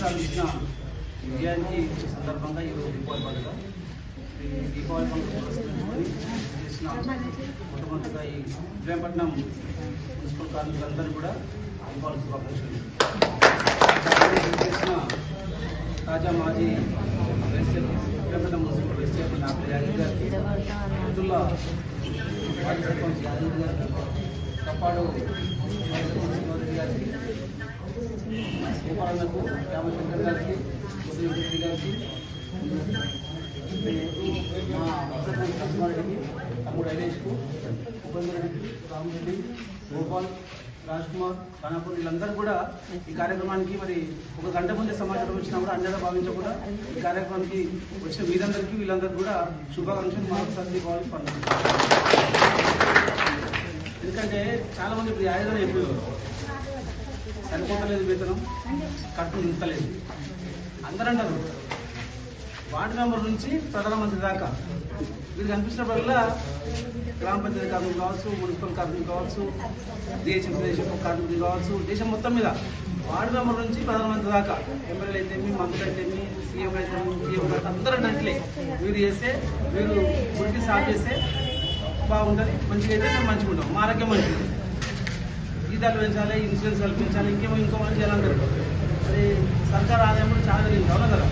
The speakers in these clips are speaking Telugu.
సాధించిన విజయానికి సందర్భంగా ఈరోజు దీపావళి పండుగ. ఈ దీపావళి పండుగ పురస్కరించుకొని చేసిన మొట్టమొదటిగా ఈ విజయపట్నం మున్సిపల్ కార్మికులందరూ కూడా దీపావళి శుభాకాంక్షలు. చేసిన తాజా మాజీ Vijayapatnam municipal vice chairman doctor Yadav గారికి, రైతుల మాజీ సర్పంచ్ యాదవ్ గారికి, కప్పాడు గారికి, గోపాలన్నకు, రామచంద్ర గారికి, రెడ్డి గారికి, మా లక్ష్మారెడ్డికి, తమ్ముడు ఐలేష్కు, ఉపేంద్రెడ్డికి, రామరెడ్డి, గోపాల్, రాజ్ కుమార్, ఖానాపూర్ వీళ్ళందరూ కూడా ఈ కార్యక్రమానికి మరి ఒక గంట ముందే సమాచారం వచ్చినా కూడా అన్యదా భావించకుండా ఈ కార్యక్రమానికి వచ్చిన వీరందరికీ వీళ్ళందరికీ కూడా శుభాకాంక్షలు మరొకసారి దీపావళి పండుగ. ఎందుకంటే చాలా మంది ఇప్పుడు ఆయుధాలు ఎప్పుడు సరిపోతలేదు, వేతనం కట్టు నింపలేదు అందరూ అంటారు. వార్డు మెంబర్ నుంచి ప్రధానమంత్రి దాకా వీరు కనిపించినప్పుడల్లా గ్రామ పంచాయతీ కార్మికులు కావచ్చు, మున్సిపల్ కార్మికులు కావచ్చు, దేశం కార్మికులు కావచ్చు, దేశం మొత్తం మీద వార్డు మెంబర్ నుంచి ప్రధానమంత్రి దాకా ఎమ్మెల్యేలు అయితేమి, మంత్రులు అయితేమి, సీఎం అయితే సీఎం అయితే అందరూ అంటే వీరు చేస్తే వీరు గుడికి సాగు చేస్తే బాగుంటుంది, మంచిగా అయితే మేము మంచిగా ఉంటాం, మా ఆరోగ్యం మంచిది, జీతాలు పెంచాలి, ఇన్సూరెన్స్ కల్పించాలి, ఇంకో మంది చేయాలంటారు. మరి సర్కార్ ఆదాయం కూడా చాలా జరిగింది, అవునా కదా,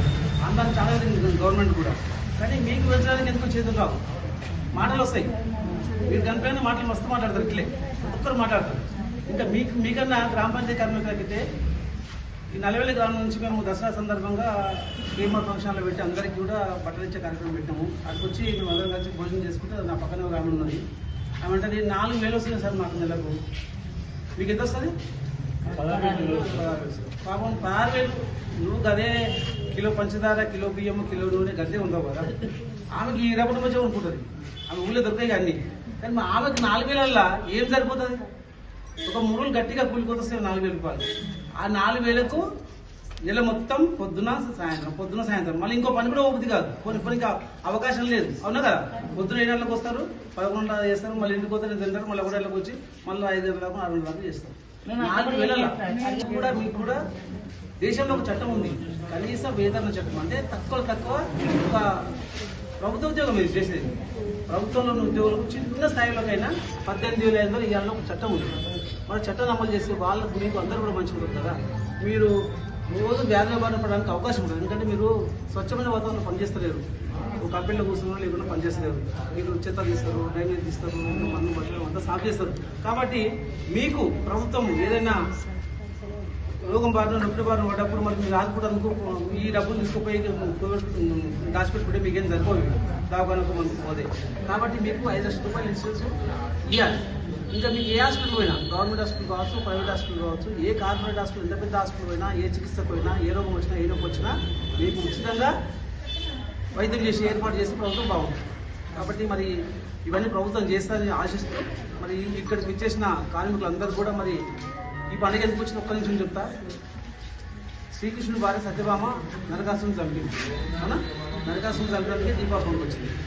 అందరం చాలా జరిగింది గవర్నమెంట్ కూడా. కానీ మీకు పెంచడానికి ఎందుకు చేతులు రావు, మాటలు వస్తాయి. మీరు కనిపోయిన మాటలు మస్తు మాట్లాడతారు, ఇట్లే ఒక్కరు మాట్లాడతారు. ఇంకా మీకన్నా గ్రామ పంచాయతీ కార్మికులకైతే ఈ నలవేల గ్రామం నుంచి మేము దసరా సందర్భంగా కేఎంఆర్ ఫంక్షన్లో పెట్టి అందరికీ కూడా బట్టలు ఇచ్చే కార్యక్రమం పెట్టాము. అక్కడికి వచ్చి మేము అందరం కలిసి భోజనం చేసుకుంటే నా పక్కన గ్రామం ఉన్నది. ఏమంటే 4,000 వస్తుంది సార్ మాకు నెలకు. మీకు ఎంత వస్తుంది? 16,000. పాపం 16,000 నువ్వు గదే కిలో పంచదార, కిలో బియ్యం, కిలో నూనె గదే ఉండవు కదా. ఆమెకి 20 మంచిగా అనుకుంటుంది, ఆమె ఊళ్ళో దొరికాయి అన్నీ. కానీ మా ఆమెకి 4,000 ఏం సరిపోతుంది? ఒక మురులు గట్టిగా కూలిపోతే 4,000 రూపాయలు. ఆ 4,000కు నెల మొత్తం పొద్దున సాయంత్రం మళ్ళీ ఇంకో పని కూడా అవుతుంది కాదు, కొన్ని పనికి అవకాశం లేదు, అవునా కదా. పొద్దున 7 గంటలకు వస్తారు, 11 గంటలకు చేస్తారు, మళ్ళీ ఇంటికి పోతే తింటారు, మళ్ళీ 1 గంటలకు వచ్చి మళ్ళీ 5 గంటలకు 6 గంటలకు చేస్తారు. 4,000 కూడా మీకు కూడా దేశంలో ఒక చట్టం ఉంది, కనీస వేతన చట్టం. అంటే తక్కువ ఒక ప్రభుత్వ ఉద్యోగం మీరు చేసేది. ప్రభుత్వంలో ఉన్న ఉద్యోగులకు చిన్న స్థాయిలోకైనా 18,500 ఇవ్వాలని ఒక చట్టం ఉంది. మన చట్టం అమలు చేస్తే వాళ్ళకు మీకు అందరూ కూడా మంచిగా ఉంటుంది కదా. మీరు రోజు వ్యాధుల బారిన పడడానికి అవకాశం ఉంటుంది. ఎందుకంటే మీరు స్వచ్ఛమైన వాతావరణంలో పనిచేస్తలేరు, ఒక కంపెనీలో కూర్చున్న లేకుండా పనిచేస్తలేరు. మీరు చెత్త తీస్తారు, డ్రైనేజ్ తీస్తారు, మందు బట్టలు అంతా సాఫ్ చేస్తారు. కాబట్టి మీకు ప్రభుత్వం ఏదైనా రోగం బారిన నొప్పి బారిన పడ్డప్పుడు మరి మీరు ఆదుకోవడానికి ఈ డబ్బులు తీసుకుపోయి దాచిపెట్టుకుంటే మీకేం సరిపోదు, దావకాలకు మనకు పోదే. కాబట్టి మీకు 5 లక్షల రూపాయలు ఇన్సూరెన్స్ ఇవ్వాలి. ఇంకా మీకు ఏ హాస్పిటల్ పోయినా, గవర్నమెంట్ హాస్పిటల్ కావచ్చు, ప్రైవేట్ హాస్పిటల్ కావచ్చు, ఏ కార్పొరేట్ హాస్పిటల్, ఎంత పెద్ద హాస్పిటల్ పోయినా, ఏ చికిత్సకు పోయినా, ఏ రోగం వచ్చినా, ఏ నొప్పి వచ్చినా మీకు ఉచితంగా వైద్యం చేసి ఏర్పాటు చేసి ప్రభుత్వం బాగుంటుంది. కాబట్టి మరి ఇవన్నీ ప్రభుత్వం చేస్తారని ఆశిస్తూ మరి ఇక్కడికి విచ్చేసిన కార్మికులందరూ కూడా మరి ఈ పండుగ ఎందుకు వచ్చిన ఒక్క నిమిషం చెప్తా. శ్రీకృష్ణుడి భార్య సత్యభామ నరకాసురుని చంపింది, అవునా. నరకాసురుని చంపడానికి దీపావళి వచ్చింది.